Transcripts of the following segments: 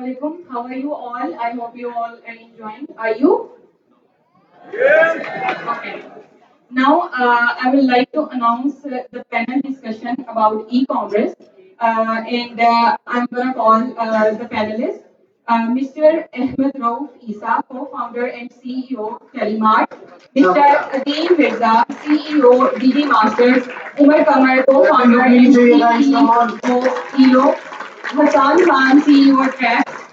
alaikum. How are you all? I hope you all are enjoying. Are you? Okay. Now, I would like to announce the panel discussion about e-commerce, and I'm gonna call the panelists. Mr. Ahmed Rauf Isa, co-founder and CEO Telemart. Mr. Adeem Mirza, CEO DD Masters. Umar Kamar, co-founder and CEO ELO. Hassan Khan, CEO Traps.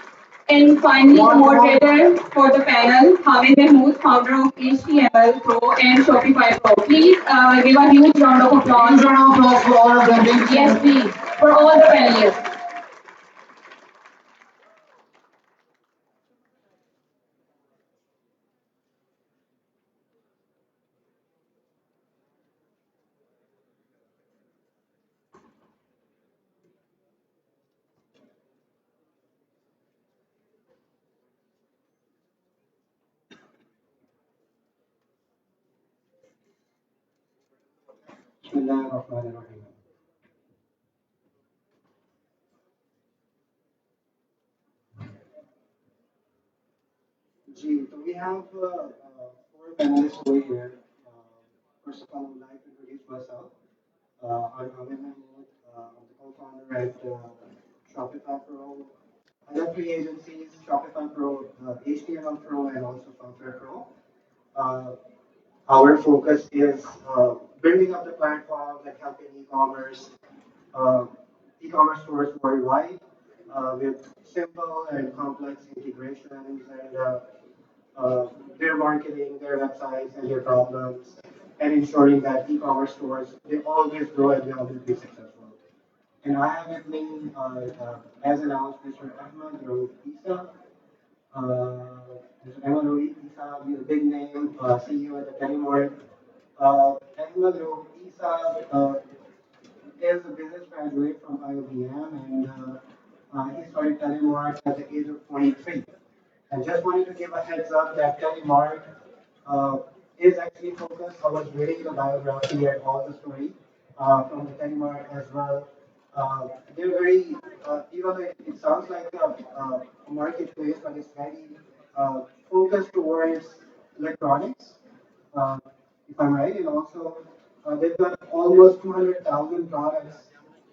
And finally, the moderator for the panel, Hamid Mahmood, founder of HTML Pro and Shopify Pro. Please give a huge round of applause. Huge round of applause for all of them. Yes, please, for all the panelists. بسم الله الرحمن الرحيم. So we have four panelists over here. First of all, I would like to introduce myself. I'm Hamid Mahmood. I'm the co-founder at Shopify Pro. I have three agencies: Shopify Pro, HTML Pro, and also Software Pro. Uh, our focus is building up the platform that helping uh, e-commerce stores worldwide with simple and complex integrations and their marketing, their websites, and their problems, and ensuring that e-commerce stores they always grow and they always be successful. And I have with me, as announced, Mr. Ahmad Raouf Isa. Mr. Ahmad Raouf Isa, he's a big name, CEO at the Telemart. Ahmad Raouf Isa is a business graduate from IOBM and he started Telemart at the age of 23. And just wanted to give a heads up that Telemart uh, is actually focused. I was reading the biography and all the story from the Telemart as well. They're very, even though it sounds like a marketplace, but it's very focused towards electronics, uh, if I'm right. And also, they've got almost 200,000 products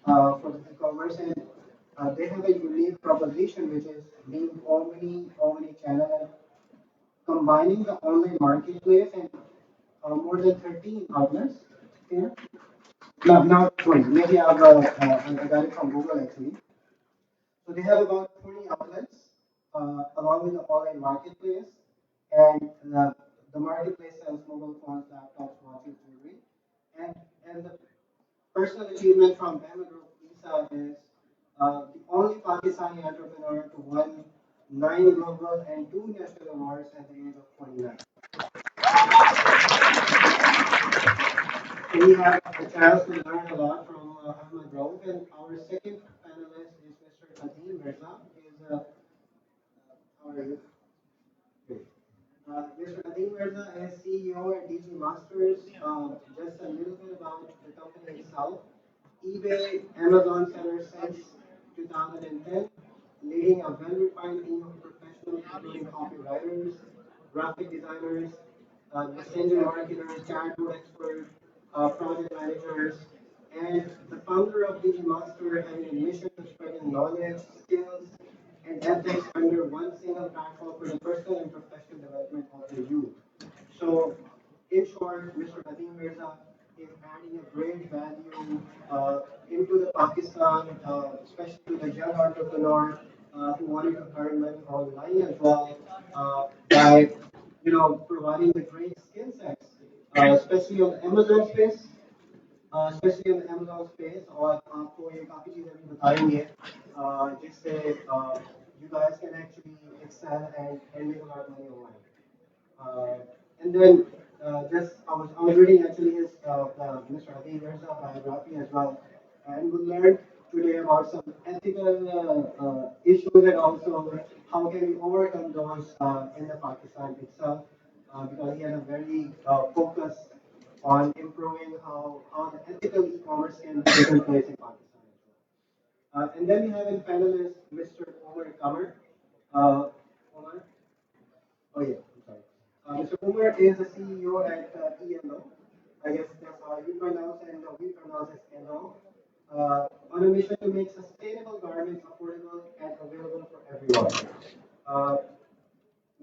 for the e-commerce, and they have a unique proposition, which is being omni-channel, combining the online marketplace and more than 13 outlets here. Now, sorry, maybe I got it from Google actually. So they have about 20 outlets along with the online marketplace, and the marketplace sells mobile phones, laptops, watches, jewelry, and and the personal achievement from Ahmed Isa is the only Pakistani entrepreneur to win 9 global and 2 national awards at the age of 29. So we have a chance to learn a lot from Ahmed Rauf, and our second panelist is Mr. Adeem Mirza. How are you? Good. Mr. Adeem Mirza is CEO at DG Masters. Just a little bit about the company itself. eBay, Amazon seller since 2010, leading a well-refined team of professionals, including copywriters, graphic designers, messenger marketers, chatbot experts, project managers, and the founder of DigiMaster having a mission of spreading knowledge, skills, and ethics under one single platform for the personal and professional development of the youth. So, in short, Mr. Nadeem Mirza is adding a great value into the Pakistan, especially to the young entrepreneur who wanted to earn money online as well by providing the great skill sets, especially on the Amazon space. Especially Amazon space اور آپ کو یہ کافی چیزیں بھی بتائیں گے جس سے you guys can actually excel and make a lot money online and then just I was reading actually his Mr. Adi Mirza biography as well, and we learned today about some ethical issues and also how can we overcome those in the Pakistan itself, because he had a very focus on improving how the ethical e-commerce can take place in Pakistan as well. And then we have in panelist Mr. Omar Kamar. is the CEO at ELO. I guess that's how you pronounce and we pronounce it ELO. On a mission to make sustainable garments affordable and available for everyone. Uh,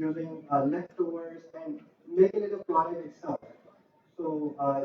using leftovers and making it a product itself. So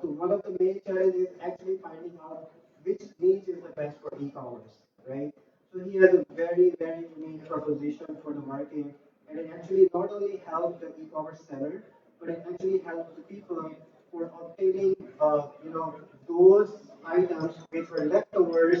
so one of the main challenges is actually finding out which niche is the best for e-commerce, right? So he has a very, very unique proposition for the market, and it actually not only helps the e-commerce seller, but it actually helps the people for obtaining, those items which were leftovers,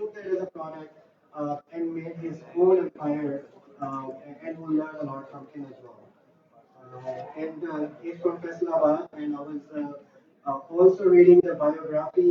took that as a product and made his own empire, and we'll learn a lot from him as well. And he's from Faisalabad, and I was also reading the biography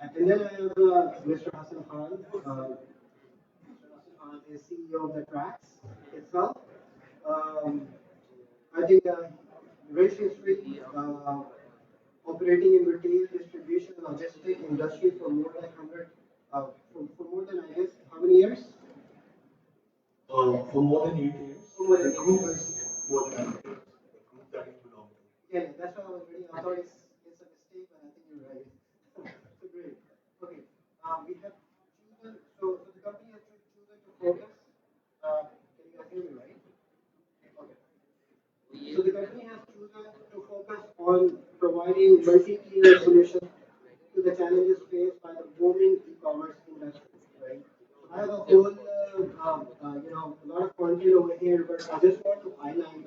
And then I have Mr. Hassan Khan. Is CEO of the Tracks itself. Um, I think rich history, operating in retail distribution logistic industry for more than 100, for more than I guess how many years? For more than 8 years. For more than 8 years. More than 8 years. The group that you belong to. Yeah, that's what I was reading. I thought it's a mistake, but I think you're right. So great. Okay. We have chosen, so the company has chosen to focus. Can you guys hear me right? Okay. So the company has chosen to focus on providing multi-tier solutions to the challenges faced by the booming e-commerce industry, right? I have a whole, a lot of content over here, but I just want to highlight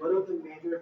one of the major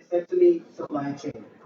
it's actually supply chain,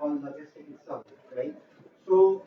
on logistics itself, right? So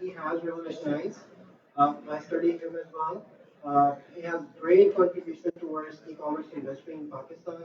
he has revolutionized. I studied him as well. He has great contribution towards e-commerce industry in Pakistan.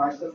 parcels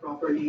properly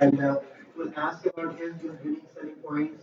and we'll ask about his unique selling points.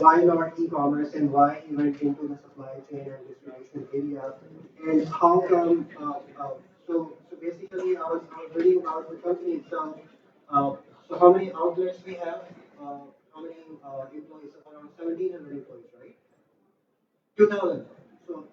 why not e-commerce and why he went into the supply chain and distribution area and how come so basically I was reading about the company itself. So how many outlets we have? How many employees? Around 1,700 employees, right? 2000. So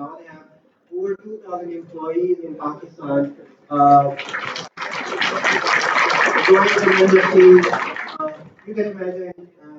Now they have over 2,000 employees in Pakistan. Joining the industry, you can imagine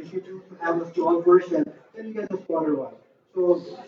if you choose to have a small version then you get the smaller one. So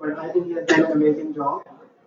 But I think he has done an amazing job.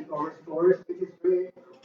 e-commerce stores which is great.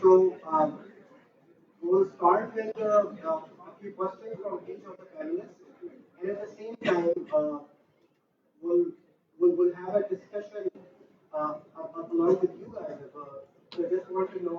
So we'll start with a few questions from each of the panelists, and at the same time, we'll, we'll have a discussion along with you guys as well. So just want to know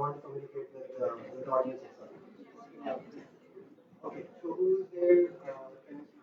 want to communicate with the audience as well. Okay, so who is there? Can you see?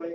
mic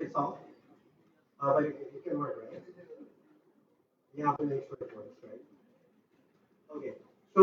It's off. But it can work, right? You have to make sure it works, right? Okay. So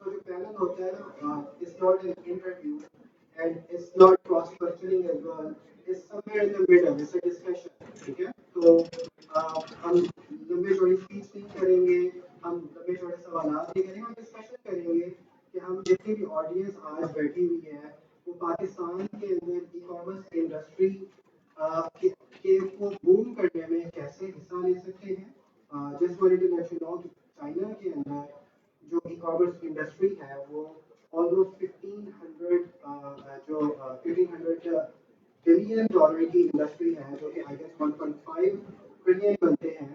کا جو panel ہوتا ہے نا it's not an interview and it's not cross questioning as well it's somewhere in the middle it's a discussion ٹھیک ہے تو ہم لمبے چوڑی اسپیچ نہیں کریں گے ہم لمبے چوڑے سوالات نہیں کریں گے ہم ڈسکشن کریں گے کہ ہم جتنی بھی آڈینس آج بیٹھی ہوئی ہے وہ پاکستان کے اندر ای کامرس انڈسٹری کہ وہ بوم کرنے میں کیسے حصہ لے سکتے ہیں جس وجہ سے چائنا کے اندر جو ای کامرس انڈسٹری ہے وہ آلموسٹ 1500 جو 1500 بلین ڈالر کی انڈسٹری ہے جو کہ آئی گیس 1.5 ٹریلین بنتے ہیں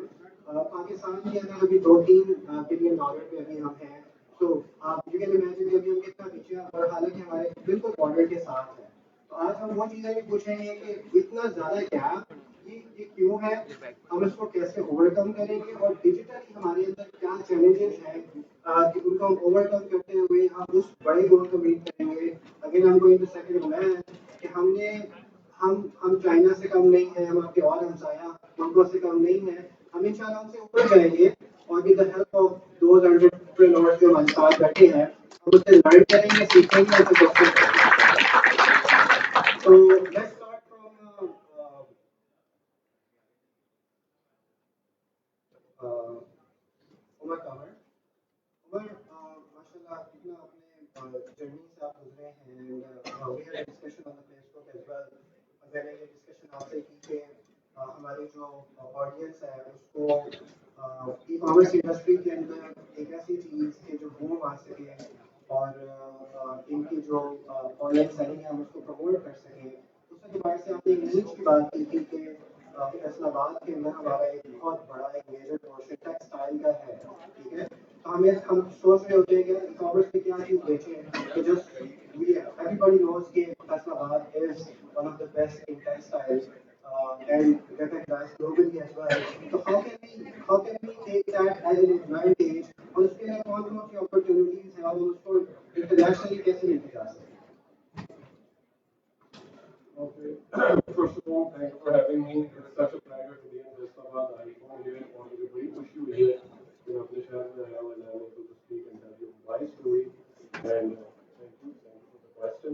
پاکستان کے اندر ابھی 2-3 بلین ڈالر پہ ابھی ہم ہیں تو آپ یو کین امیجن کہ ابھی ہم کتنا پیچھے ہیں اور حالانکہ ہمارے بالکل بارڈر کے ساتھ ہے تو آج ہم وہ چیزیں بھی پوچھیں گے کہ اتنا زیادہ گیپ یہ کیوں ہے ہم اس کو کیسے اوور کم کریں گے اور ڈیجیٹلی ہمارے اندر کیا چیلنجز ہیں کہ ان کو ہم اوور کم کرتے ہوئے ہم اس بڑے گول کو میٹ کریں گے اگین ہم گوئنگ ٹو سیکنڈ میں کہ ہم چائنا سے کم نہیں ہیں ہم آپ کے اور ہمسایہ ملکوں سے کم نہیں ہیں ہم انشاءاللہ ان سے اوپر جائیں گے اور with the help of those entrepreneurs جو ہمارے ساتھ بیٹھے ہیں ہم اس سے لرن کریں گے سیکھیں گے اور سکسیس کریں گے So let's start from Umar Kamar. Umar, mashallah, kitna apne journey se aap guzre hain and we had a discussion on the Facebook as well. اگر یہ ڈسکشن آپ سے کی کہ ہماری جو آڈینس ہے اس کو ای کامرس انڈسٹری کے اندر ایک ایسی چیز کہ جو بوم آ سکے اور ان کی جو آن لائن سیلنگ ہے ہم اس کو پروموٹ کر سکیں اس کے بعد سے آپ نے نیچ کی بات کی تھی کہ فیصل آباد کے اندر ہمارا ایک بہت بڑا ایک میجر پورشن ٹیکسٹائل کا ہے ٹھیک ہے تو ہم سوچ رہے ہوتے ہیں کہ ای کامرس پہ کیا چیز بیچیں تو جسٹ everybody knows کہ فیصل آباد is one of the best in textiles and recognized globally as well. So how can we take that as an advantage اور اس کے لیے کون کون سی opportunities ہیں اور اس کو internationally کیسے لے کے جا سکتے ہیں Okay. First of all, thank you for having me. It's such a pleasure to be in Islamabad. I only wanted to brief you here. You know, this has and I'm able to speak and tell you my story. And thank you for the question.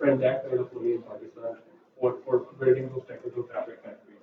spend that kind of money in Pakistan for building those technical fabric factories.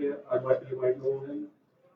you might know him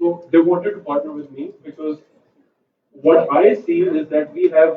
so they wanted to partner with me because what I see is that we have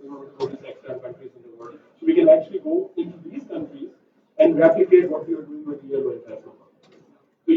is one of the biggest textile countries in the world. So we can actually go into these countries and replicate what we are doing with real world customers. So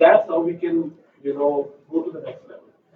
that's how we can go to the next level.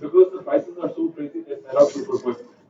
because the prices are so crazy that not super quick.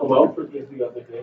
from outfitters the other day.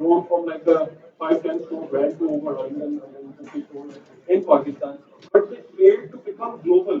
grown from like a 5-10 store brand to over 150 stores in Pakistan, but they failed to become global.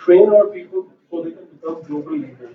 train our people so they can become global leaders.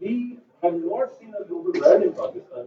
We have not seen a global brand in Pakistan.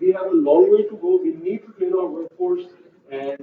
we have a long way to go. We need to train our workforce and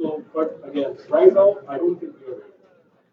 So, but again, right now I don't think we are ready.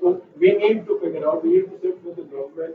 So we need to figure out, we need to sit with the government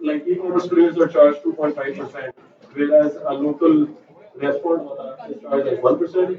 like e-commerce players are charged 2.5%, whereas a local restaurant is charged like 1%,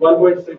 1.6.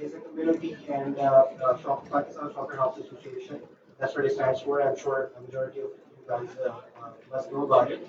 is a community and Pakistan Soccer House Association. That's what it stands for. I'm sure a majority of you guys must know about it.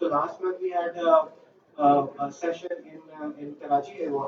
So last month we had a session in Karachi,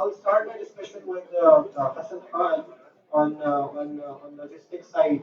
I'll start my discussion with Hassan Khan on logistics side.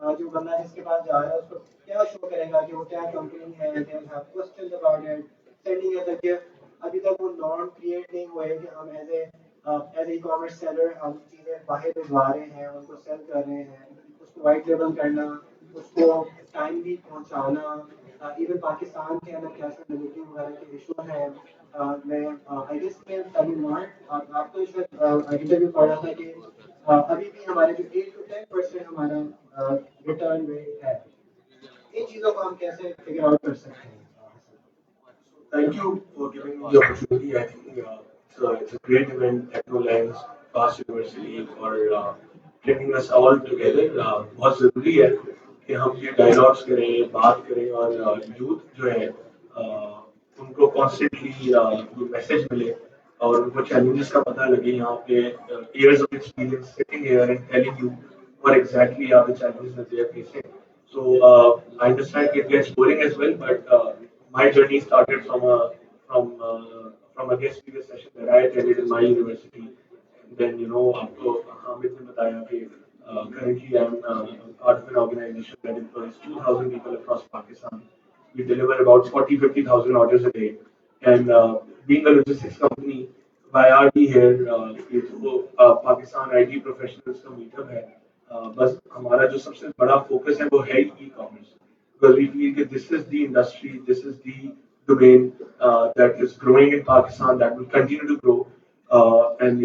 جو بندہ جس کے پاس جا رہا ہے اس کو کیا شو کرے گا کہ وہ کیا کمپنی ہے, they will have questions about it, sending as a gift. ابھی تک وہ نارم کریٹ نہیں ہوئے کہ ہم ایز اے کامرس سیلر ہم چیزیں باہر بھجوا رہے ہیں, ان کو سیل کر رہے ہیں, اس کو وائٹ لیبل کرنا, اس کو ٹائم بھی پہنچانا. ایون پاکستان کے اندر کیش آن ڈلیوری وغیرہ کے ایشو ہیں. میں آئی گیس میں تمل ناڈ آپ کو شاید انٹرویو پڑھا تھا کہ ابھی بھی ہمارے جو 8 to 10% ہمارا ریٹرن ریٹ ہے. ان چیزوں کو ہم کیسے فگر آؤٹ کر سکتے ہیں؟ Thank you for giving me the opportunity. I think it's a great event, TechnoLens, Fast University, for bringing us all together. بہت ضروری ہے کہ ہم یہ ڈائلاگس کریں, بات کریں, اور یوتھ جو ہے ان کو کانسٹنٹلی یہ میسج ملے اور ان کو چیلنجز کا پتہ لگے. یہاں پہ years of experience sitting here and telling you what exactly are the challenges that they are facing. So I understand it gets boring as well, but my journey started from a guest speaker session that I attended in my university. And then آپ کو حامد نے بتایا کہ currently I'm part of an organization that employs 2,000 people across Pakistan. We deliver about 40,000-50,000 orders a day. And being a logistics company, why are we here? یہ تو Pakistan I T professionals کا meat اپ ہے. بس ہمارا جو سب سے بڑا فوکس ہے وہ ہے e commerce. Because we feel that this is the industry, this is the domain that is growing in Pakistan, that will continue to grow. And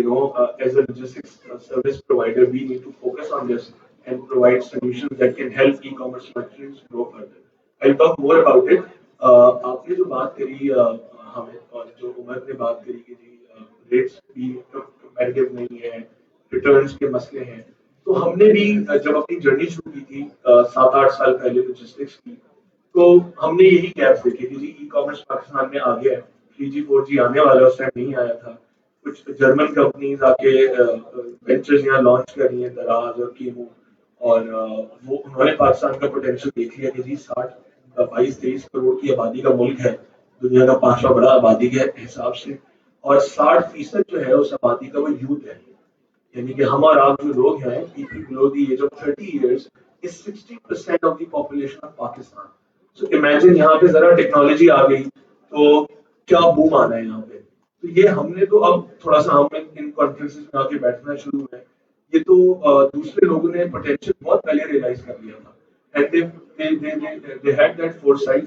as a logistics service provider, we need to focus on this and provide solutions that can help e-commerce merchants grow further. I'll talk more about it. آپ نے جو بات کری ہمیں, اور جو عمر نے بات کری کہ جی ریٹس بھی کمپیٹیو نہیں ہے, ریٹرنس کے مسئلے ہیں, تو ہم نے بھی جب اپنی جرنی شروع کی تھی 7-8 سال پہلے لوجسٹکس کی, تو ہم نے یہی گیپس دیکھے کہ جی ای کامرس پاکستان میں آ گیا ہے, 3G 4G آنے والا اس ٹائم نہیں آیا تھا. کچھ جرمن کمپنیز آ کے وینچرز یہاں لانچ کر رہی ہیں, دراز اور کیمو, اور وہ انہوں نے پاکستان کا پوٹینشیل دیکھ لیا کہ جی 22-23 کروڑ کی آبادی کا ملک ہے, دنیا کا 5واں بڑا آبادی کے حساب سے, اور 60% جو ہے اس آبادی کا وہ یوتھ ہے. یعنی کہ ہم اور آپ جو لوگ ہیں, people below the age of 30 years is 60% of the population of Pakistan. So imagine یہاں پہ ذرا ٹیکنالوجی آ گئی تو کیا بوم آنا ہے یہاں پہ. تو یہ ہم نے تو اب تھوڑا سا ہم ان کانفرنسز میں آ کے بیٹھنا شروع ہوئے, یہ تو دوسرے لوگوں نے پوٹینشیل بہت پہلے ریئلائز کر لیا تھا. And they had that foresight.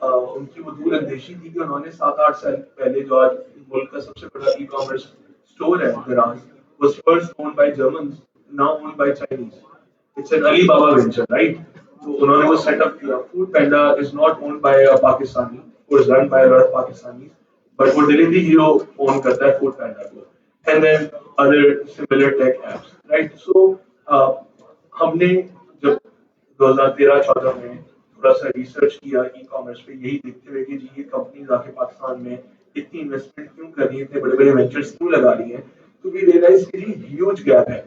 ان کی وہ دور اندیشی تھی کہ انہوں نے 7-8 سال پہلے جو آج ملک کا سب سے بڑا ای کامرس اسٹور ہے دراز, was first owned by Germans, now owned by Chinese. It's an Alibaba venture, right? So انہوں نے وہ سیٹ اپ کیا. Food Panda is not owned by a Pakistani, was run by a lot of Pakistanis, but وہ Delivery Hero own کرتا ہے Food Panda کو. And then other similar tech apps, right? So ہم نے جب 2013-14 میں تھوڑا سا ریسرچ کیا ای کامرس پہ, یہی دیکھتے ہوئے کہ جی یہ کمپنیز آ کے پاکستان میں اتنی انویسٹمنٹ کیوں کر رہی ہیں, اتنے بڑے بڑے وینچرس کیوں لگا رہی ہیں, تو بھی ریئلائز کہ ہیوج گیپ ہے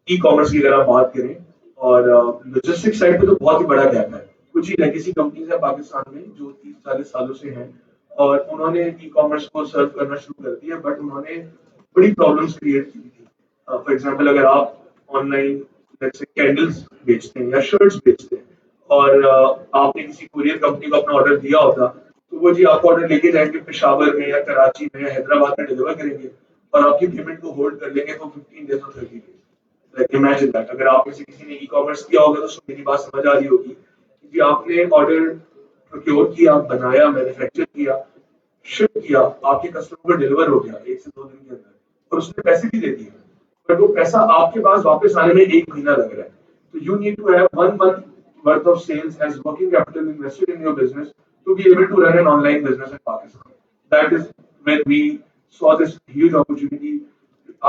ای کامرس کی اگر آپ بات کریں. اور لوجسٹک سائڈ پہ تو بہت ہی بڑا گیپ ہے. کچھ ہی لیگیسی کمپنیز ہیں پاکستان میں جو 30-40 سالوں سے ہیں, اور انہوں نے ای کامرس کو سرو کرنا شروع کر دیا, بٹ انہوں نے بڑی پرابلمس کریٹ کی تھی. فار ایگزامپل اگر آپ آن لائن کینڈلس بیچتے ہیں یا شرٹس بیچتے ہیں, اور آپ نے کسی کوریئر کمپنی کو اپنا آرڈر دیا ہوتا, تو وہ جی آپ کو آرڈر لے کے جائیں گے پشاور میں یا کراچی میں یا حیدرآباد میں ڈلیور کریں گے, اور آپ کی پیمنٹ کو ہولڈ کر لیں گے for 15 days or 30 days. Like imagine that. اگر آپ میں سے کسی نے ای کامرس کیا ہوگا تو اس کو میری بات سمجھ آ رہی ہوگی کہ آپ نے آرڈر پروکیور کیا, بنایا, مینوفیکچر کیا, شپ کیا, آپ کے کسٹمر کو ڈلیور ہو گیا 1 سے 2 دن کے اندر, اور اس نے پیسے بھی دے دیے, بٹ وہ پیسہ آپ کے پاس واپس آنے میں 1 مہینہ لگ رہا ہے. تو you need to have 1 month worth of sales as working capital invested in your business to be able to run an online business in Pakistan. That is when we saw this huge opportunity.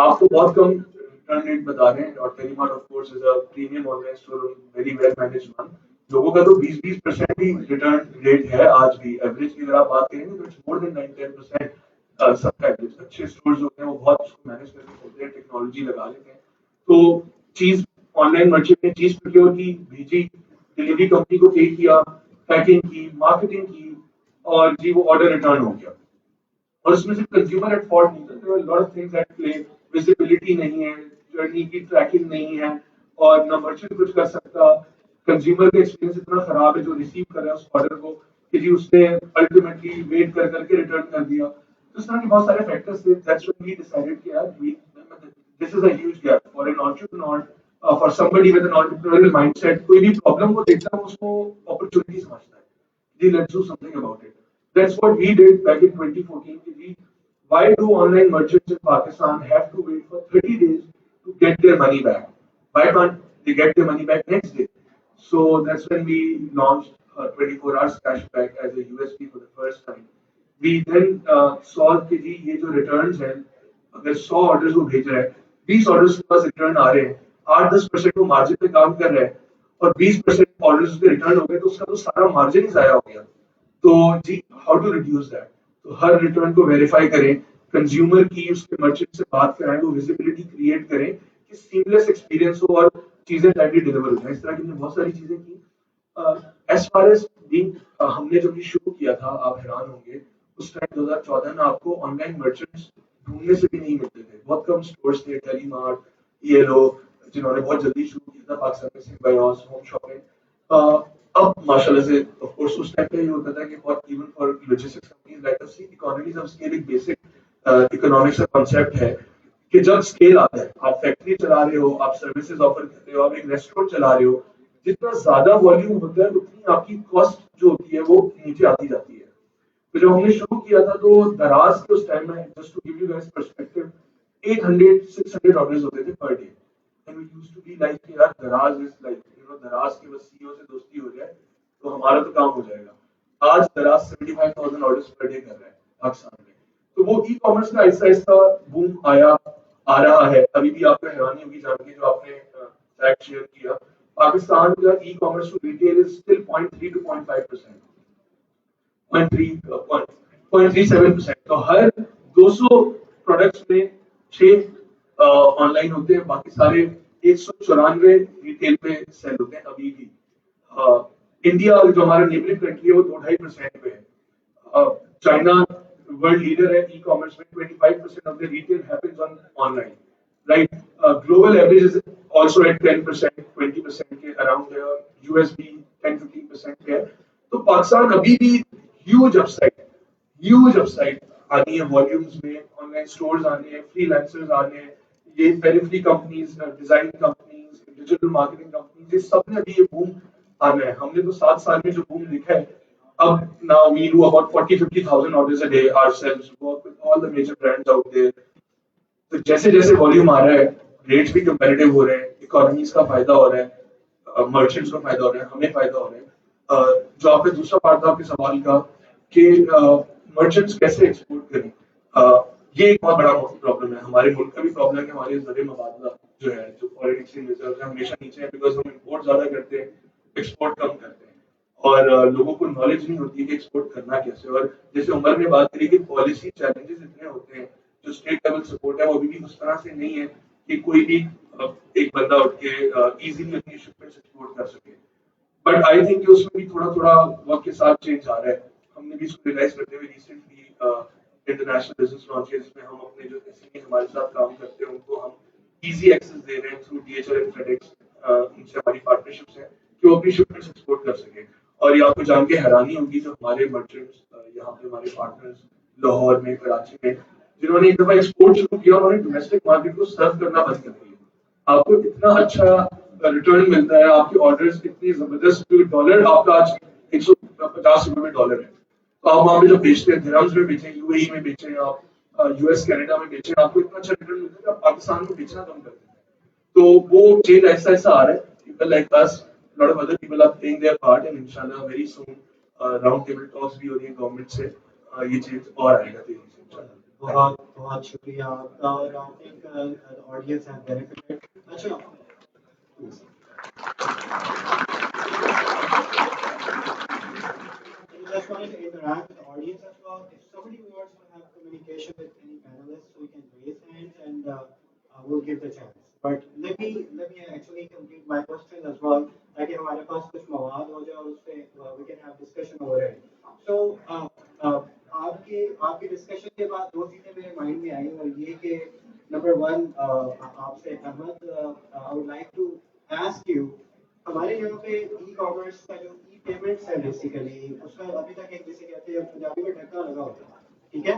آپ تو بہت کم return rate بتا رہے ہیں, اور Telemart of course is a premium online store, very well managed one. لوگوں کا تو 20% ہی ریٹرن ریٹ ہے آج بھی. ایوریج کی اگر آپ بات کریں گے تو اٹس مور دین 9-10%. سب کا ایوریج. اچھے اسٹورز ہوتے ہیں وہ بہت اس کو مینیج کر کے چلتے ہیں, ٹیکنالوجی لگا لیتے ہیں. تو چیز آن لائن مرچنٹ نے چیز پروکیور کی, بھیجی, ڈلیوری کمپنی کو پے کیا, پیکنگ کی, مارکیٹنگ کی, اور جی وہ آرڈر ریٹرن ہو گیا. اور اس میں صرف کنزیومر ایٹ فالٹ نہیں تھا, there were a lot of things at play. Visibility نہیں ہے, جرنی کی ٹریکنگ نہیں ہے, اور نہ مرچنٹ کچھ کر سکتا. کنزیومر کا ایکسپیرینس اتنا خراب ہے جو ریسیو کر رہا ہے اس آرڈر کو کہ جی اس نے الٹیمیٹلی ویٹ کر کر کے ریٹرن کر دیا. تو اس طرح کے بہت سارے فیکٹرس تھے. دیٹس وین وی ڈیسائیڈڈ کہ یار this is a huge gap for an entrepreneur, for somebody with an entrepreneurial mindset. کوئی بھی پرابلم وہ دیکھتا ہے اس کو اپرچونیٹی سمجھتا ہے. جی let's do something about it. That's what we did back in 2014. Why do online merchants in Pakistan have to wait for 30 days to get their money back? Why can't they get their money back next day? So that's when we launched 24 hours cashback as a USP for the first time. We then saw کہ جی یہ جو returns ہیں اگر 100 orders وہ بھیج رہے ہیں 20 orders کے پاس ریٹرن آ رہے ہیں 8-10% وہ مارجن پہ کام کر رہے ہیں اور 20% آرڈرز پہ ریٹرن ہو گئے تو اس کا تو سارا مارجن ہی ضائع ہو گیا. تو جی ہاؤ ٹو ریڈیوس دیٹ. تو ہر ریٹرن کو ویریفائی کریں, کنزیومر کی اس کے مرچنٹ سے بات کرائیں, وہ ویزیبلٹی کریٹ کریں کہ سیملیس ایکسپیرینس ہو اور چیزیں ٹائملی ڈیلیور ہو جائیں. اس طرح کی ہم نے بہت ساری چیزیں کی. ایز فار ایز ہم نے جب یہ شروع کیا تھا آپ حیران ہوں گے اس ٹائم 2014 میں آپ کو آن لائن مرچنٹس ڈھونڈنے سے بھی نہیں ملتے تھے. بہت کم اسٹورس تھے, ٹیلی مارٹ, ELO, جنہوں نے بہت جلدی شروع کیا تھا پاکستان میں سمبایوس, ہوم شاپنگ. اب ماشاء اللہ سے آف کورس اس ٹائم پہ یہ ہوتا تھا کہ far even for logistics companies like us economies of scale ایک بیسک اکنامکس کا کنسیپٹ ہے کہ جب اسکیل آتا ہے, آپ فیکٹری چلا رہے ہو, آپ سروسز آفر کر رہے ہو, آپ ایک ریسٹورینٹ چلا رہے ہو, جتنا زیادہ والیوم ہوتا ہے اتنی آپ کی کاسٹ جو ہوتی ہے وہ نیچے آتی جاتی ہے. تو جب ہم نے شروع کیا تھا تو دراز کے اس ٹائم میں just to give you guys perspective 800-600 orders ہوتے تھے per day. And we used to be like کہ یار دراز از لائک یو نو دراز کے بس سی او سے دوستی ہو جائے تو ہمارا تو کام ہو جائے گا. آج دراز 75,000 آرڈرز پر ڈے کر رہا ہے پاکستان میں. تو وہ ای کامرس کا آہستہ آہستہ بوم آ رہا ہے. ابھی بھی آپ کو حیرانی ہوگی جان کے جو آپ نے فیکٹ شیئر کیا, پاکستان کا e commerce to retail is still 0.3 to 0.5%. 0.37%. تو ہر 200 پروڈکٹس میں 6 آن لائن ہوتے ہیں, باقی سارے 194 ریٹیل پہ سیل ہوتے ہیں ابھی بھی. انڈیا جو ہمارا نیبرنگ کنٹری ہے وہ 2.5% پہ ہے. چائنا ورلڈ لیڈر ہے ای کامرس میں, 25% of the retail happens online. Right, global average is also at 10%, 20% کے اراؤنڈ ہے, اور US بھی 10-15% کے ہے. تو پاکستان ابھی بھی ہیوج اپ سائڈ آنی ہے والیومز میں, آن لائن اسٹورز آنے ہیں, فری لینسرز آنے ہیں, یہ periphery companies, design companies, digital marketing companies, یہ سب نے ابھی یہ بوم آنا ہے. ہم نے تو 7 سال میں جو بوم دیکھا ہے. اب now we do about 40,000-50,000 orders a day ourselves, work with all the major brands out there. تو جیسے جیسے والیوم آ رہا ہے ریٹس بھی کمپیٹیٹیو ہو رہے ہیں, اکانومیز کا فائدہ ہو رہا ہے, مرچنٹس کا فائدہ ہو رہا ہے, ہمیں فائدہ ہو رہا ہے. جو آپ کا دوسرا پارٹ تھا آپ کے سوال کا کہ مرچنٹس کیسے ایکسپورٹ کریں, یہ ایک بہت بڑا پرابلم ہے. ہمارے ملک کا بھی پرابلم ہے. ہمارے زر مبادلہ جو ہے, جو فارن ایکسچینج ریزرو ہے, ہمیشہ نیچے ہے بیکاز ہم امپورٹ زیادہ کرتے ہیں, ایکسپورٹ کم کرتے ہیں, اور لوگوں کو نالج نہیں ہوتی ہے کہ ایکسپورٹ کرنا کیسے. اور جیسے عمر نے بات کری کہ پالیسی چیلنجز اتنے ہوتے ہیں, جو اسٹیٹ لیول سپورٹ ہے وہ ابھی بھی اس طرح سے نہیں ہے کہ کوئی بھی ایک بندہ اٹھ کے ایزیلی اپنی شپمنٹس ایکسپورٹ کر سکے. بٹ آئی تھنک کہ اس میں بھی تھوڑا تھوڑا وقت کے ساتھ چینج آ رہا ہے. ہم نے بھی اس کو ریلائز کرتے ہوئے ریسنٹلی انٹرنیشنل بزنس لانچز میں ہم اپنے جو SMEs ہمارے ساتھ کام کرتے ہیں ان کو ہم ایزی ایکسس دے رہے ہیں تھرو DHL اینڈ FedEx. ان سے ہماری پارٹنرشپس ہیں کہ وہ اپنی شپمنٹس ایکسپورٹ کر سکیں. اور یہ آپ کو جان کے حیرانی ہوگی جو ہمارے مرچنٹس یہاں پہ ہمارے پارٹنرز لاہور میں, کراچی میں, جنہوں نے ایک دفعہ ایکسپورٹ شروع کیا, انہوں نے ڈومیسٹک مارکیٹ کو سرو کرنا بند کر دیا. آپ کو اتنا اچھا ریٹرن ملتا ہے, آپ کے آرڈرز اتنی زبردست, ڈالر آپ کا آج 150 روپے میں ڈالر ہے. تو آپ وہاں پہ جو بیچتے ہیں درہمز میں بیچیں, UAE میں بیچیں, آپ US کینیڈا میں بیچیں, آپ کو اتنا اچھا ریٹرن ملتا ہے کہ آپ پاکستان میں بیچنا کم کر دیتے ہیں. تو وہ چینج ایسا ایسا آ رہا ہے. People like us, a lot of other people are playing their part, and inshallah very soon round table talks بھی ہو رہی ہیں گورنمنٹ سے, یہ چیز اور آئے گا تیزی سے انشاءاللہ. بہت بہت شکریہ آپ کا, اور I think audience has benefited. اچھا, just wanted to interact with the audience as well. If somebody wants to have communication with any panelists, we can raise hands and we'll give the chance. But let me actually complete my question as well. تاکہ ہمارے پاس کچھ مواد ہو جائے اور اس پہ we can have discussion over it. So آپ کے discussion کے بعد 2 چیزیں میرے مائنڈ میں آئی, اور یہ کہ نمبر 1 آپ سے Ahmad, I would like to ask you, ہمارے یہاں پہ ای کامرس کا جو ای پیمنٹس ہے بیسیکلی اس میں ابھی تک ایک جسے کہتے ہیں پنجابی میں ڈھکا لگا ہوتا ہے, ٹھیک ہے,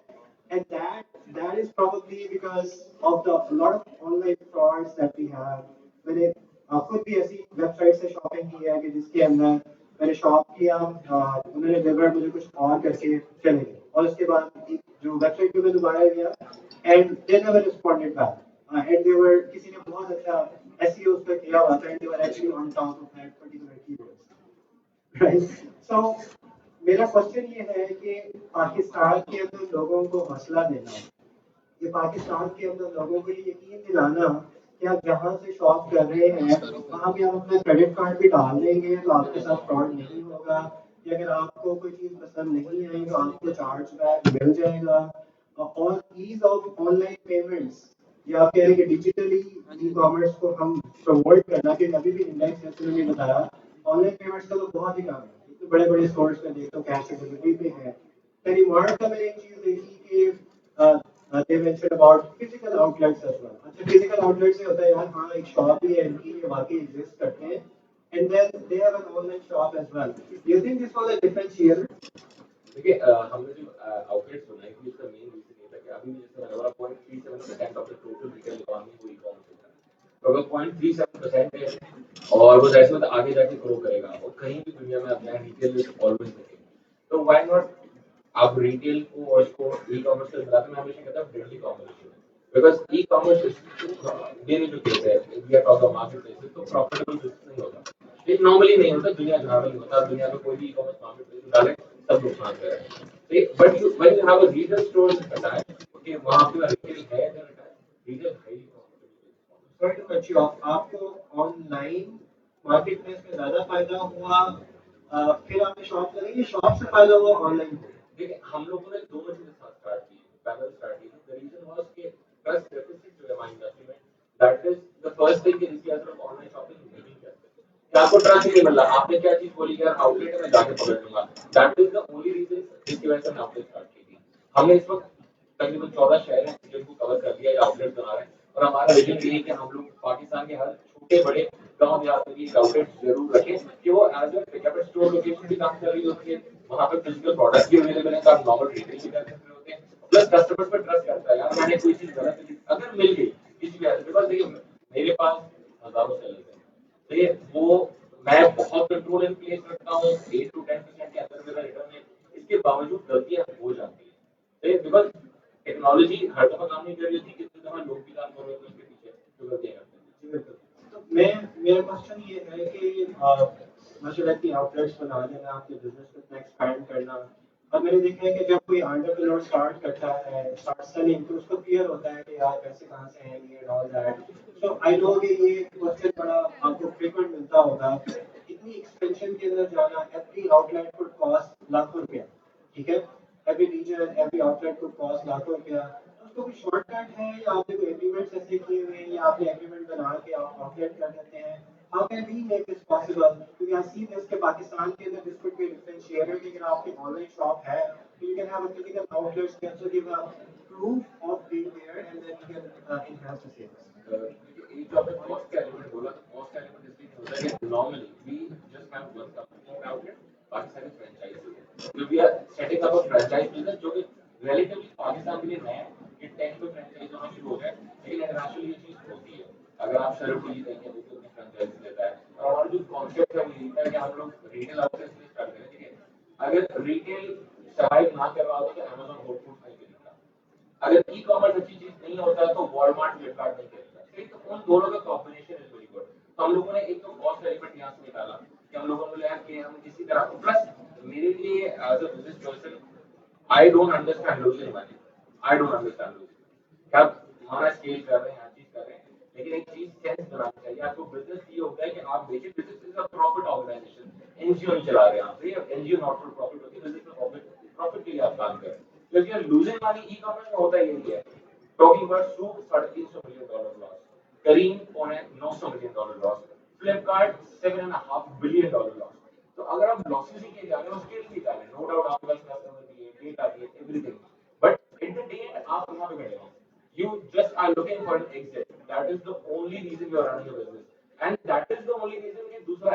and that is probably because of the lot of online frauds that we have. میں نے خود بھی ایسی ویب سائٹ سے شاپنگ کی ہے کہ جس کے اندر میں نے شاپ کیا, انہوں نے ڈیلیور مجھے کچھ اور کر کے چلے گئے, اور اس کے بعد جو ویب سائٹ پہ میں دوبارہ گیا and they never responded back, and they were کسی نے بہت اچھا ایس ای او اس پہ کیا ہوا تھا, and they were actually on top of that particular کی ورڈز, رائٹ. سو میرا کوشچن یہ ہے کہ پاکستان کے اندر لوگوں کو حوصلہ دینا, یہ پاکستان کے اندر لوگوں کو یہ یقین دلانا کہ آپ جہاں سے شاپ کر رہے ہیں وہاں پہ آپ اپنا کریڈٹ کارڈ بھی ڈال دیں گے تو آپ کے ساتھ فراڈ نہیں ہوگا, یا اگر آپ کو کوئی چیز پسند نہیں آئی تو آپ کو چارج بیک مل جائے گا. اور as of on line payments, یا آپ کہہ رہے ہیں کہ ڈیجیٹلی ای کامرس کو ہم پروموٹ کرنا, کہ ابھی بھی انڈیکس نے بتایا آن لائن پیمنٹس کا تو بہت ہی کام ہے, اتنے بڑے بڑے اسٹورس میں دیکھو کیش آن ڈیلیوری پہ ہے. ٹیلی مارٹ کا میں نے ایک چیز دیکھی کہ they mentioned about physical outlets as well. اچھا physical outlets سے ہوتا ہے یار, ہاں ایک شاپ بھی ہے ان کی, یہ واقعی ایگزسٹ کرتے ہیں, and then they have an online shop as well. Do you think this was a differentiator? دیکھیے ہم نے جو آؤٹ لیٹس بنائے تھے اس کا مین ریزن یہ تھا کہ ابھی جیسے میں نے بولا 0.37% of the total retail economy وہ ای کامرس ہوتا ہے, تو اگر 0.37% ہے اور وہ ظاہر سی بات آگے جا کے گرو کرے گا, اور کہیں بھی دنیا میں اپنا ریٹیل آلویز رکھے, تو وائی ناٹ آپ ریٹیل کو اور اس کو ای کامرس سے ملاتے. میں ہمیشہ کہتا ہوں daily commerce, because e commerce میری جو کیس ہے we are talk marketplace تو پروفیٹیبل بزنس نہیں ہوتا, یہ نارملی نہیں ہوتا, دنیا جہاں نہیں ہوتا, دنیا میں کوئی بھی ای کامرس مارکیٹ پلیس ڈالے سب نقصان کر رہے ہیں. But when you have a retail store کہ وہاں پہ ریٹیل ہے, ریٹیل ہے Sorry to cut you off. آپ کو آن لائن مارکیٹ پلیس میں زیادہ فائدہ ہوا, پھر آپ نے شاپ لگائی, یا شاپ سے فائدہ ہوا آن لائن کو؟ دیکھیں ہم لوگوں نے دونوں چیزیں ساتھ اسٹارٹ کی, پہلے اسٹارٹ کی. The reason was کہ ٹرسٹ ڈیفیسٹ جو ہے ہماری انڈسٹری میں, that is the first thing کہ جس کی اثر آن لائن شاپنگ نہیں کرتے, کہ آپ کو ٹرسٹ نہیں مل رہا, آپ نے کیا چیز بولی کہ یار آؤٹ لیٹ ہے میں جا کے پکڑ لوں گا, that is the only reason جس کی وجہ سے ہم نے آؤٹ لیٹ اسٹارٹ کی تھی. ہم نے اس وقت تقریباً 14 شہر ہیں جن کو کور کر دیا یا آؤٹ لیٹ بنا رہے ہیں, اور ہمارا ویژن یہ ہے کہ ہم لوگ پاکستان کے ہر چھوٹے بڑے گاؤں دیہات میں ایک آؤٹ لیٹ ضرور رکھیں کہ وہ as a pick up store location بھی کام کر رہی ہوتی ہے, وہاں پہ فزیکل پروڈکٹ بھی اویلیبل ہے, تو آپ نارمل ریٹیل بھی کر سکتے ہوتے ہیں, پلس کسٹمر پر ٹرسٹ کرتا ہے, یار میں نے کوئی چیز غلط نہیں اگر مل گئی کسی بھی بیکاز دیکھیے میرے پاس ہزاروں سیلرز ہیں, دیکھیے وہ میں بہت کنٹرول ان پلیس رکھتا ہوں, 8 to 10% کے اندر میرا ریٹرن ہے, اس کے باوجود غلطیاں ہو جاتی ہیں, بیکاز ٹیکنالوجی ہر دفعہ کام نہیں کر رہی ہوتی, کتنے دفعہ لوگ بھی کام کر رہے ہوتے ہیں اس کے پیچھے جو غلطیاں کرتے ہیں. تو میرا کوشچن یہ ہے کہ ماشاءاللہ کی آؤٹ لیٹس بنا دینا, آپ کے بزنس کو اتنا ایکسپینڈ کرنا, اور میں نے دیکھا ہے کہ جب کوئی انٹرپرینور اسٹارٹ کرتا ہے, اسٹارٹ سیلنگ, تو اس کو فیئر ہوتا ہے کہ یار پیسے کہاں سے آئیں گے اینڈ آل دیٹ. سو آئی نو کہ یہ کوشچن بڑا آپ کو فریکوینٹ ملتا ہوگا, اتنی ایکسپینشن کے اندر جانا, ایوری آؤٹ لیٹ کو کاسٹ لاکھوں روپیہ, ٹھیک ہے, every region every outlet کو کاسٹ لاکھوں روپیہ, اس کو کوئی شارٹ کٹ ہے, یا آپ نے کوئی ایگریمنٹس ایسے کیے ہوئے ہیں, یا آپ نے ایگریمنٹ بنا کے آپ آؤٹ لیٹ کر دیتے ہیں, how can we make this possible? Because I see this کہ پاکستان کے اندر this could be a differentiator, کہ اگر آپ کی آن لائن شاپ ہے تو you can have a physical outlets, can also give a proof of being there, and then you can enhance the sales. ایک جو آپ نے کاسٹ کا ایلیمنٹ بولا, تو کاسٹ کا ایلیمنٹ اس لیے ہوتا ہے کہ normally we just have one company outlet, باقی سارے فرینچائز ہے, we are setting up a franchise business جو کہ ریلیٹیولی پاکستان کے لیے نیا ہے, کہ 10 پہ فرینچائز ہونا شروع ہو گیا, لیکن انٹرنیشنلی یہ چیز ہوتی ہے. اگر آپ شرف ڈیلی دیکھیں وہ بھی اپنی فرینچائز دیتا ہے, اور ہمارا جو کانسیپٹ ہے وہ یہ ہے کہ ہم لوگ ریٹیل آؤٹ لیٹ سے اسٹارٹ کریں. ٹھیک ہے, اگر ریٹیل سروائیو نہ کر رہا ہو تو امیزون ہول فوڈ نہیں خریدتا, اگر ای کامرس اچھی چیز نہیں ہوتا ہے تو والمارٹ فلپکارٹ نہیں خریدتا. تو ان دونوں کا کمبینیشن از ویری گڈ. تو ہم لوگوں نے ایک تو کاسٹ ایلیمنٹ یہاں سے نکالا کہ ہم لوگوں نے بولا کہ ہم کسی طرح, پلس میرے لیے as a business person I don't understand losing money, I don't understand losing. کیا ہمارا اسکیل کر رہے ہیں, ہر چیز کر رہے ہیں, لیکن ایک چیز سینس بنانی چاہیے آپ کو. بزنس یہ ہوتا ہے کہ آپ دیکھیں business is a profit organisation, N G O نہیں چلا رہے ہیں آپ, N G O not for profit ہوتی ہے, بزنس میں پروفٹ کے لیے آپ کام کریں. تو if you are losing money, e commerce میں ہوتا یہی ہے. Talking about Souq $350 million loss, Careem $900 million loss, Flipkart $7.5 billion loss. تو اگر آپ لاسز ہی کے جا رہے ہیں, اسکیل بھی جا رہے ہیں, نو ڈاؤٹ آپ کے پاس کسٹمر بھی ہے, ڈیٹا بھی ہے, everything, but at the day آپ کہاں پہ کھڑے ہیں, you just are looking for an exit. That is the only reason you are running a business, and that is the only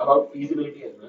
about feasibility as well.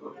so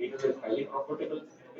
Retail is highly profitable.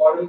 foreign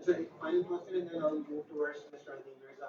So the final question and then I'll move towards Mr. Adil Mirza.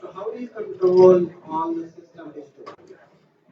So how do you control all the system history?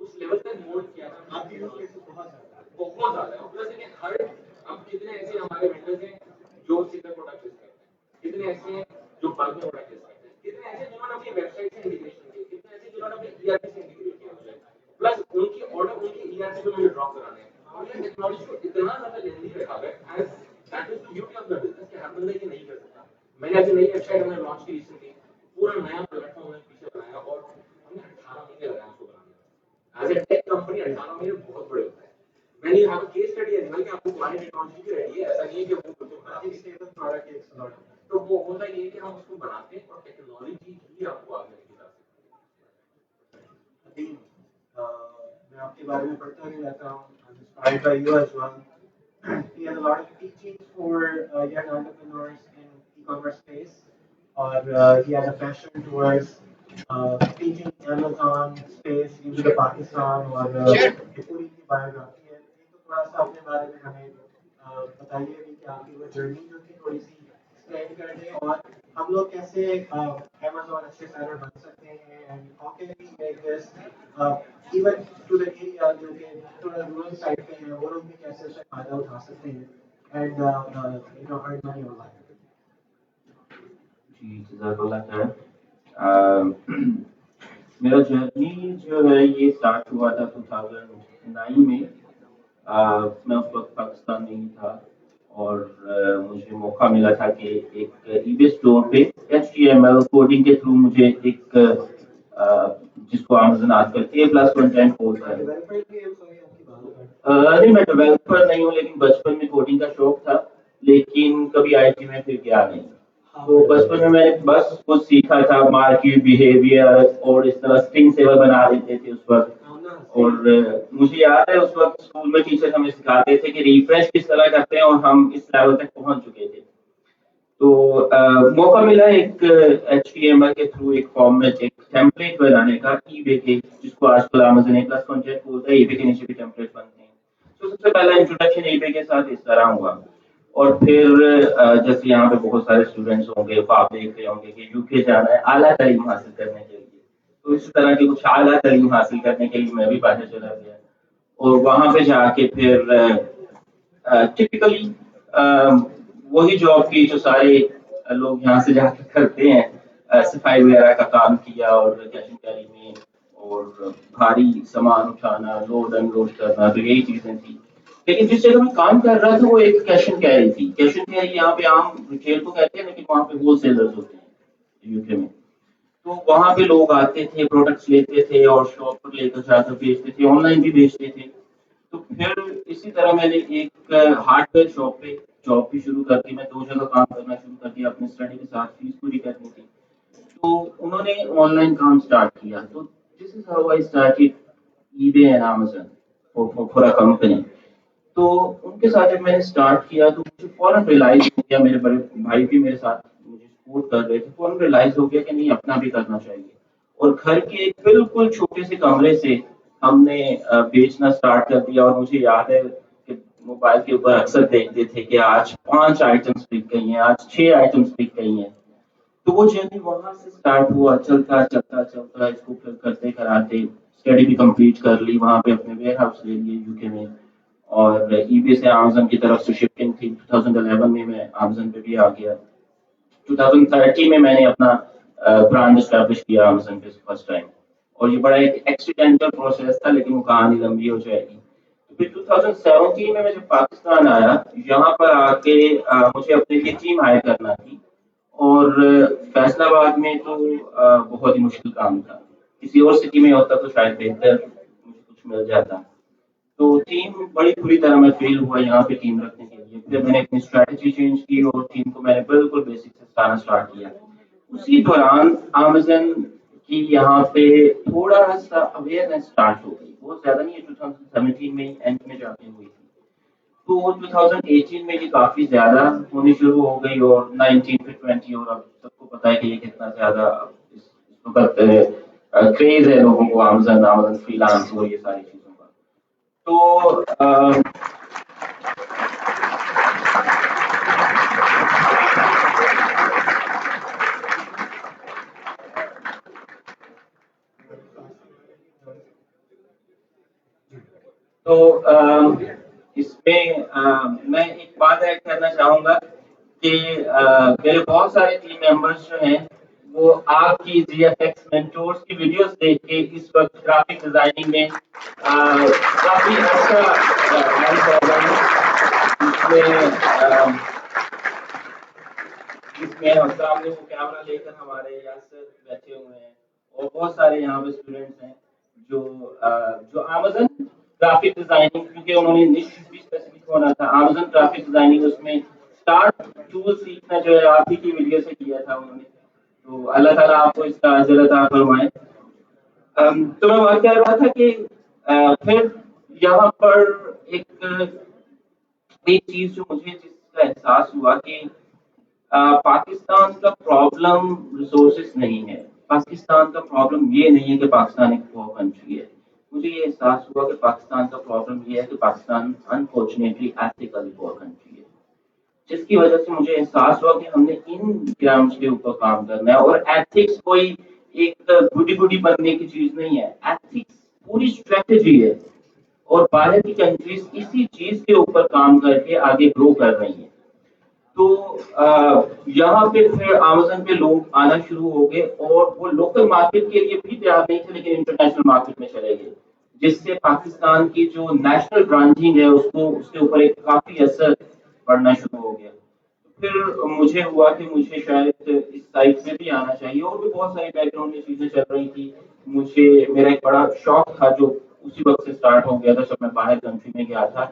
اس level تک mould کیا ہے آپ کی use کیسے بہت زیادہ ہے. بہت زیادہ ہے. پلس کہ ہر اب کتنے ایسے ہمارے وینڈرز ہیں جو سنگل پروڈکٹ یوز کرتے ہیں, کتنے ایسے ہیں جو بلک میں پروڈکٹ یوز کرتے ہیں, کتنے ایسے جنہوں نے اپنی ویب سائٹ سے انٹیگریشن کی, کتنے ایسے جنہوں نے اپنے ای آر پی سے انٹیگریٹ کیا مجھے, پلس ان کی آرڈر ان کی ای آر پی کو مجھے ڈراپ کرانے ہیں. اور یہ ٹیکنالوجی کو اتنا زیادہ لیندی رکھا ہے as that is the beauty of the business کہ ہر بندہ یہ نہیں کر سکتا. میں نے ابھی نئی ویب سائٹ ہم نے لانچ کی ریسنٹلی, پورا نیا پلیٹ فارم ہم نے پیچھے بنایا اور ہم نے 18 مہینے لگائے اس کو بنانے میں. ایز اے ٹیک کمپنی 18 مہینے بہت بڑے ہوتے ہیں. میں نے یہاں کیس اسٹڈی ہے کہ آپ کو پرانی ٹیکنالوجی بھی ریڈی ہے, ایسا نہیں ہے کہ وہ بالکل خراب ہے. اسٹیبل پروڈکٹ ایک سلاٹ. تو وہ ہوتا یہ ہے کہ ہم اس کو بناتے ہیں اور ٹیکنالوجی ہی آپ کو آگے لے کے جا سکتے ہیں. میں آپ کے بارے میں پڑھتا بھی رہتا ہوں. Inspired by you as well. He has a lot of teachings for young entrepreneurs in e-commerce space. Or he has a passion towards teaching Amazon space into the Pakistan. اور پوری کی بایوگرافی ہے. تو تھوڑا سا اپنے بارے میں ہمیں بتائیے بھی کہ آپ کی وہ جرنی جو تھی تھوڑی سی ایکسپلین کر دیں, اور ہم لوگ کیسے Amazon اچھے سیلر بن سکتے ہیں, and how can we make this even to the area جو کہ تھوڑا رورل سائڈ پہ ہیں, وہ لوگ بھی کیسے اس سے فائدہ اٹھا سکتے ہیں and earn money online. جی جزاک اللہ خیر. میرا جرنی جو ہے یہ اسٹارٹ ہوا تھا 2009 میں. میں اس وقت پاکستان میں ہی تھا اور مجھے موقع ملا تھا کہ ایک ای بے اسٹور پہ HTML کوڈنگ کے تھرو مجھے ایک جس کو Amazon آج کل A+ کنٹینٹ بولتا ہے. نہیں میں ڈیولپر نہیں ہوں, لیکن بچپن میں کوڈنگ کا شوق تھا, لیکن کبھی IT میں پھر گیا نہیں. تو بچپن میں بس کچھ سیکھا تھا, مارکیٹ بیہیویئر اور اس طرح اسٹرنگ سیور بنا دیتے تھے اس وقت. اور مجھے یاد ہے اس وقت اسکول میں ٹیچر ہمیں سکھاتے تھے کہ ریفریش کس طرح کرتے ہیں, اور ہم اس لیول تک پہنچ چکے تھے. تو موقع ملا ایک HTML کے تھرو ایک فارمیٹ ایک ٹیمپلیٹ بنانے کا ای بے کے, جس کو آج کل Amazon A+ کنٹینٹ بولتا ہے. ای بے کے نیچے بھی ٹیمپلیٹ بنتے ہیں. تو سب سے پہلا انٹروڈکشن ای بے کے ساتھ اس طرح ہوا. اور پھر جیسے یہاں پہ بہت سارے اسٹوڈینٹس ہوں گے, آپ دیکھ رہے ہوں گے کہ UK جانا ہے اعلیٰ تعلیم حاصل کرنے کے لیے, تو اس طرح کی کچھ اعلیٰ تعلیم حاصل کرنے کے لیے میں بھی باہر چلا گیا. اور وہاں پہ جا کے پھر ٹپکلی وہی جاب کی جو سارے لوگ یہاں سے جا کے کرتے ہیں, صفائی وغیرہ کا کام کیا اور کیش اینڈ کیری میں, اور بھاری سامان اٹھانا, لوڈ انلوڈ کرنا, تو یہی چیزیں تھیں. لیکن جس جگہ میں کام کر رہا تھا وہ ایک کیش اینڈ کیری تھی. کیش اینڈ کیری یہاں پہ عام ریٹیل کو کہتے ہیں, لیکن وہاں پہ ہول سیلرز ہوتے ہیں UK میں. تو وہاں پہ لوگ آتے تھے, پروڈکٹس لیتے تھے اور شاپ پر لے کر جا کر بیچتے تھے, آن لائن بھی بیچتے تھے. تو پھر اسی طرح میں نے ایک ہارڈ ویئر شاپ پہ جاب بھی شروع کر دی. میں 2 جگہ کام کرنا شروع کر دیا, اپنے اسٹڈی کے ساتھ فیس پوری کرنی تھی. تو انہوں نے آن لائن کام اسٹارٹ کیا. تو دس is how I started eBay and Amazon for a company. تو ان کے ساتھ جب میں نے اسٹارٹ کیا تو مجھے فوراً ریلائز ہو گیا, میرے بڑے بھائی بھی میرے ساتھ مجھے سپورٹ کر رہے تھے, فوراً ریلائز ہو گیا کہ نہیں اپنا بھی کرنا چاہیے. اور گھر کے ایک بالکل چھوٹے سے کمرے سے ہم نے بیچنا اسٹارٹ کر دیا. اور مجھے یاد ہے کہ موبائل کے اوپر اکثر دیکھتے تھے کہ آج 5 آئٹمس بک گئی ہیں, آج 6 آئٹمس بک گئی ہیں. تو وہ جرنی وہاں سے اسٹارٹ ہوا, چلتا چلتا چلتا اس کو پھر کرتے کراتے اسٹڈی بھی کمپلیٹ کر لی, وہاں پہ اپنے ویئر ہاؤس لے لیے UK میں. اور ای بے سے Amazon کی طرف سے شفٹنگ تھی. 2011 میں Amazon پہ بھی آ گیا. 2030 میں نے اپنا برانڈ اسٹیبلش کیا Amazon پہ فرسٹ ٹائم. اور یہ بڑا ایک ایکسیڈنٹل پروسیس تھا, لیکن وہ کہانی لمبی ہو جائے گی. پھر 2017 میں جب پاکستان آیا, یہاں پر آ کے مجھے اپنے لیے ٹیم ہائر کرنا تھی. اور فیصل آباد میں تو بہت ہی مشکل کام تھا. کسی اور سٹی میں ہوتا تو شاید بہتر مجھے کچھ مل جاتا. تو ٹیم بڑی بری طرح میں فیل ہوا یہاں پہ ٹیم رکھنے کے لیے. پھر میں نے اپنی اسٹریٹجی چینج کی اور ٹیم کو میں نے بالکل بیسک سے ستانا اسٹارٹ کیا. اسی دوران Amazon کی یہاں پہ تھوڑا سا اویئرنیس اسٹارٹ ہو گئی, بہت زیادہ نہیں, 2017 میں اینڈ میں جا کے ہوئی تھی. تو 2018 میں یہ کافی زیادہ ہونی شروع ہو گئی, اور 19 پھر 20, اور اب سب کو پتا ہے کہ یہ کتنا زیادہ اس وقت کریز ہے لوگوں کو Amazon فری لانس اور یہ ساری چیزوں کا. تو تو اس میں میں ایک بات ایڈ کرنا چاہوں گا کہ میرے بہت سارے ٹیم ممبرس جو ہیں وہ آپ کی جی ایف ایکس مینٹورس کی ویڈیوز دیکھ کے اس وقت گرافک ڈیزائننگ میں کافی اچھا کام کر رہے ہیں. اس میں ہم سامنے وہ کیمرہ لے کر ہمارے یاسر بیٹھے ہوئے ہیں اور بہت سارے یہاں پہ اسٹوڈنٹس ہیں جو آمازن گرافک ڈیزائننگ, کیونکہ انہوں نے نش بھی اسپیسیفک ہونا تھا, آمازن گرافک ڈیزائننگ اس میں اسٹارٹ ٹول سیکھنا جو ہے آپ ہی کی ویڈیو سے کیا تھا انہوں نے. تو اللہ تعالیٰ آپ کو اس کا اجر عطا فرمائے. تو میں بات کر رہا تھا کہ پھر یہاں پر ایک چیز جو مجھے جس کا احساس ہوا کہ پاکستان کا پرابلم ریسورسز نہیں ہے, پاکستان کا پرابلم یہ نہیں ہے کہ پاکستان ایک پور کنٹری ہے. مجھے یہ احساس ہوا کہ پاکستان کا پرابلم یہ ہے کہ پاکستان انفارچونیٹلی ایتھیکلی پور کنٹری ہے, جس کی وجہ سے مجھے احساس ہوا کہ ہم نے ان گراؤنڈس کے اوپر کام کرنا ہے. اور ایتھکس کوئی ایک گڈی گڈی بننے کی چیز نہیں ہے, ایتھکس پوری اسٹریٹجی ہے اور باہر کی کنٹریز اسی چیز کے اوپر کام کر کے آگے گرو کر رہی ہیں. تو یہاں پہ پھر آمازن پہ لوگ آنا شروع ہو گئے اور وہ لوکل مارکیٹ کے لیے بھی تیار نہیں تھے لیکن انٹرنیشنل مارکیٹ میں چلے گئے, جس سے پاکستان کی جو نیشنل برانچنگ ہے اس کے اوپر ایک کافی اثر پڑنا شروع ہو گیا. پھر مجھے ہوا کہ مجھے شاید اس سائٹ میں بھی آنا چاہیے, اور بھی بہت ساری بیک گراؤنڈ میں چیزیں چل رہی تھی. میرا ایک بڑا شوق تھا جو اسی وقت سے اسٹارٹ ہو گیا تھا جب میں باہر کنٹری میں گیا تھا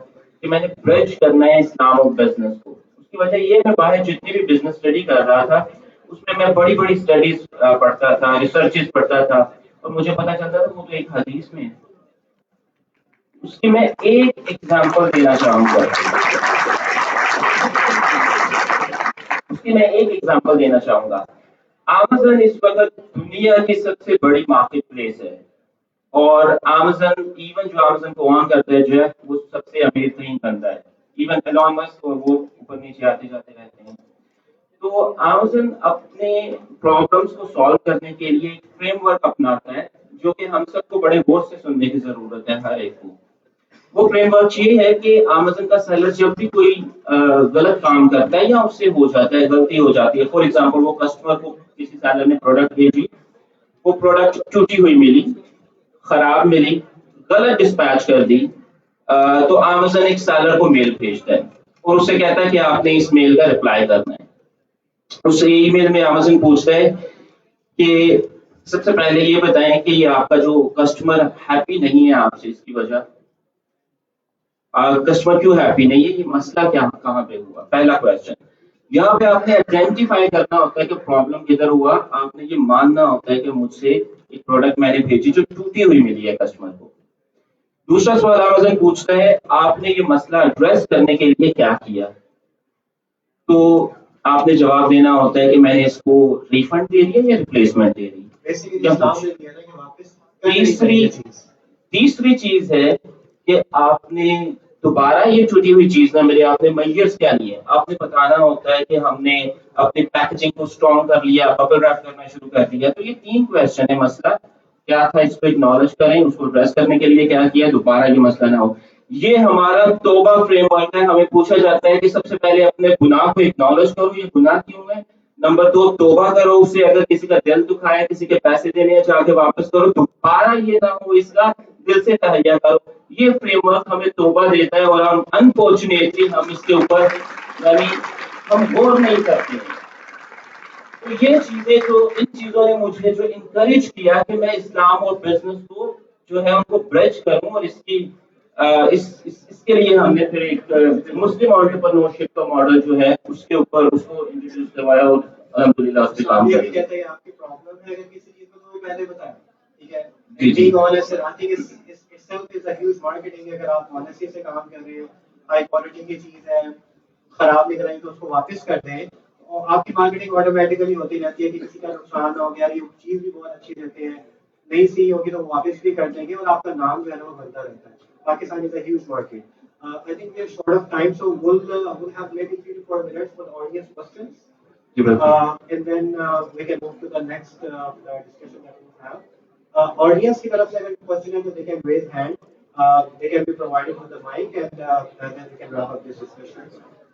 کہ میں نے برج کرنا ہے اسلام اور بزنس کو. اس کی وجہ یہ میں باہر جتنی بھی بزنس اسٹڈی کر رہا تھا اس میں بڑی بڑی اسٹڈیز پڑھتا تھا, ریسرچز پڑھتا تھا, اور مجھے پتا چلتا تھا وہ تو ایک حدیث میں ہے. اس کی میں ایک ایگزامپل دینا چاہوں گا, آمازن اس وقت دنیا کی سب سے بڑی مارکیٹ پلیس ہے, اور آمازن ایون جو آمازن کو آن کرتا ہے جو ہے وہ سب سے امیر ترین بنتا ہے. ایون ایلون مسک اور وہ اوپر نیچے آتے جاتے رہتے ہیں. تو آمازن اپنے پرابلمس کو سالو کرنے کے لیے ایک فریم ورک اپناتا ہے جو کہ ہم سب کو بڑے غور سے سننے کی ضرورت ہے ہر ایک کو. وہ فریم ورک یہ ہے کہ آمازن کا سیلر جب بھی کوئی غلط کام کرتا ہے یا اس سے ہو جاتا ہے, غلطی ہو جاتی ہے, فار ایگزامپل وہ کسٹمر کو کسی سیلر نے پروڈکٹ بھیجی, وہ پروڈکٹ ٹوٹی ہوئی ملی, خراب ملی, غلط ڈسپیچ کر دی, تو آمازن ایک سیلر کو میل بھیجتا ہے اور اسے کہتا ہے کہ آپ نے اس میل کا رپلائی کرنا ہے. اس ای میل میں آمازن پوچھتا ہے کہ سب سے پہلے یہ بتائیں کہ یہ آپ کا جو کسٹمر ہیپی نہیں ہے آپ سے, اس کی وجہ کسٹمر کیوں ہیپی نہیں ہے, یہ مسئلہ کیا کہاں پہ ہوا, پہلا کوشچن. یہاں پہ آپ نے آئیڈینٹیفائی کرنا ہوتا ہے کہ پرابلم کدھر ہوا, آپ نے یہ ماننا ہوتا ہے کہ مجھ سے ایک پروڈکٹ میں نے بھیجی جو ٹوٹی ہوئی ملی ہے کسٹمر کو. دوسرا سوال آمازن پوچھتا ہے آپ نے یہ مسئلہ ایڈریس کرنے کے لیے کیا کیا, تو آپ نے جواب دینا ہوتا ہے کہ میں نے اس کو ریفنڈ دے دیا یا ریپلیسمنٹ دے دی. تیسری چیز ہے کہ آپ نے دوبارہ یہ ٹوٹی ہوئی چیز نہ ملے, آپ نے میجرز کیا لیے, آپ نے بتانا ہوتا ہے کہ ہم نے اپنی پیکیجنگ کو اسٹرانگ کر لیا, ببل ریپ کرنا شروع کر دیا. تو یہ 3 کوشچن ہے, مسئلہ کیا تھا اس کو اکنالج کریں, اس کو ایڈریس کرنے کے لیے کیا کیا, دوبارہ یہ مسئلہ نہ ہو. یہ ہمارا توبہ فریم ورک ہے. ہمیں پوچھا جاتا ہے کہ سب سے پہلے اپنے گناہ کو اکنالج کرو, یہ گناہ کیوں ہے. نمبر 2 توبہ کرو اس سے, اگر کسی کا دل دکھائے, کسی کے پیسے دینے ہیں جا کے واپس کرو, دوبارہ یہ نہ ہو, اس کا دل سے تہیہ کرو. یہ فریم ورک ہمیں توبہ دیتا ہے اور ہم انفارچونیٹلی ہم اس کے اوپر یعنی ہم غور نہیں کرتے ہیں. تو یہ چیزیں ان چیزوں نے مجھے جو انکریج کیا کہ میں اسلام اور بزنس کو جو ہے ان کو برج کروں, اور اس کی اس کے لیے ہم نے پھر ایک مسلم انٹرپرینورشپ کا ماڈل جو ہے اس کے اوپر اس کو انٹروڈیوس کروایا, اور الحمدللہ اس پہ کام کر رہے ہیں. آپ کی پرابلم ہے اگر کسی چیز کو تو پہلے بتائیں, ٹھیک ہے. being honest I think itself is a huge marketing. اگر آپ honesty سے کام کر رہے ہو, ہائی کوالٹی کی چیز ہے, خراب نکل رہی تو اس کو واپس کر دیں, اور آپ کی مارکیٹنگ آٹومیٹیکلی ہوتی رہتی ہے کہ کسی کا نقصان نہ ہو گیا, یہ چیز بھی بہت اچھی دیتے ہیں, نہیں سی ہوگی تو واپس بھی کر دیں گے, اور آپ کا نام جو ہے وہ بنتا رہتا ہے. Pakistan is a huge market. I think we are short of time, so we'll have maybe 3 to 4 minutes for the audience questions. And then we can move to the next discussion that we have. Audience کی طرف سے اگر question ہے تو they can raise hand. They can be provided with the mic, and then we can wrap up this discussion.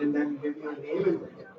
and then give your name and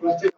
question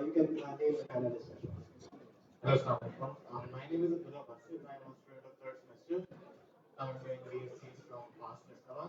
you can name the panelist. Hello, Assalamualaikum. My name is Abdullah Basir. I am a student of third semester. I'm doing BSc from Past Islam.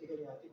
Basically, I think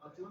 Fatima.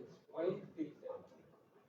it's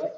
10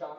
4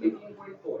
18.4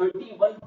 31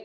1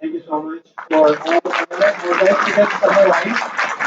Thank you so much for all the summarize.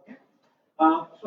Okay? So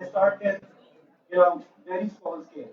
they start with very small scale,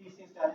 30-40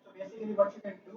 So basically what you can do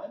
1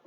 So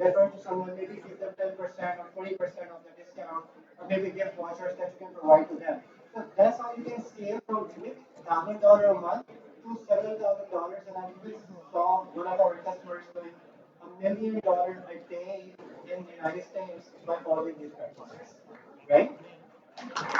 refer to someone, maybe give them 10% or 20% of the discount, or maybe gift vouchers that you can provide to them. So that's how you can scale from maybe $1,000 a month to $7,000, and I even saw one of our customers doing $1 million a day in the United States by following these practices, right?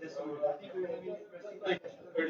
30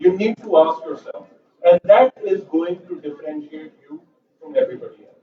You need to ask yourself, and that is going to differentiate you from everybody else.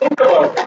think about it,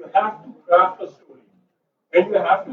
You have to craft a story, and you have to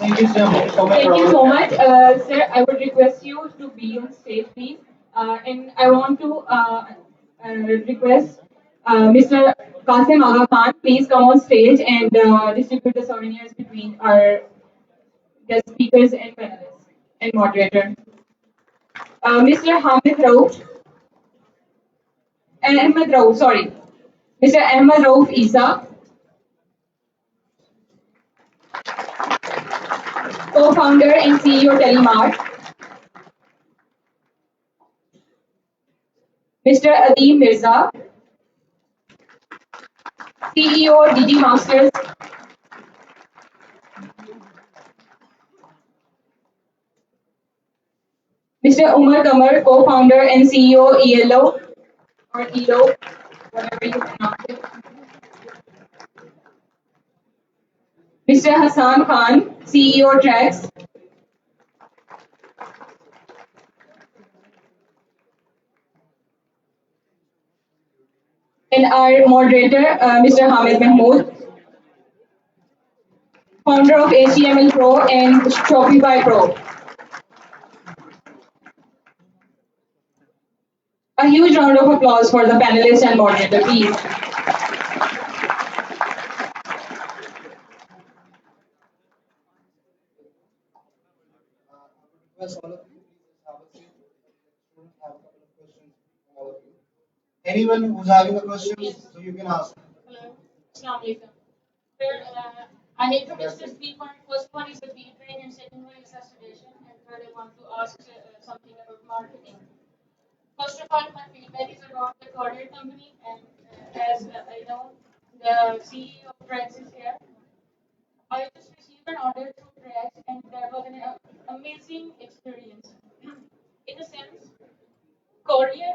Thank you so much. Thank you so much. Sir, I would request you to be on stage, please. And I want to request Mr. Qasim Agha Khan, please come on stage and distribute the souvenirs between our guest speakers and panelists and moderator. Mr. Hamid Rauf, Ahmed Rauf, sorry. Mr. Ahmed Rauf Isa. co-founder and CEO Telemart. Mr. Adeem Mirza, CEO DigiMasters. Mr. Umar Kamar, co-founder and CEO ELO or ELO, whatever you pronounce it. Mr. Hassan Khan, CEO Trax. And our moderator, Mr. Hamid Mahmood, founder of HTML Pro and Shopify Pro. A huge round of applause for the panelists and moderator, please. Request all of you, please have a seat. Students have a couple of questions from all of you. Anyone who's having a question, so you can ask. Hello. Assalamu alaikum. Sir, I need to discuss 3 points. First one is the field train, and second one is association, and third I want to ask something about marketing. First of all, my feedback is about the courier company, and as I know, the CEO of Trax is here. I just received an order through Trax, and that was an amazing experience. In a sense, courier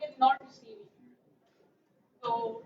did not receive it. So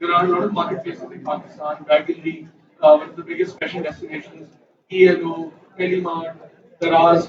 There are a lot of marketplaces in Pakistan, Wagonly, one of the biggest fashion destinations, ELO, Telemart, Daraz.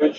which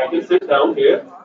I can sit down here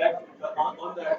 On that,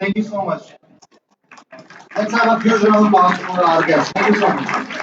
Thank you so much. Let's have a huge round of applause for our guests. Thank you so much.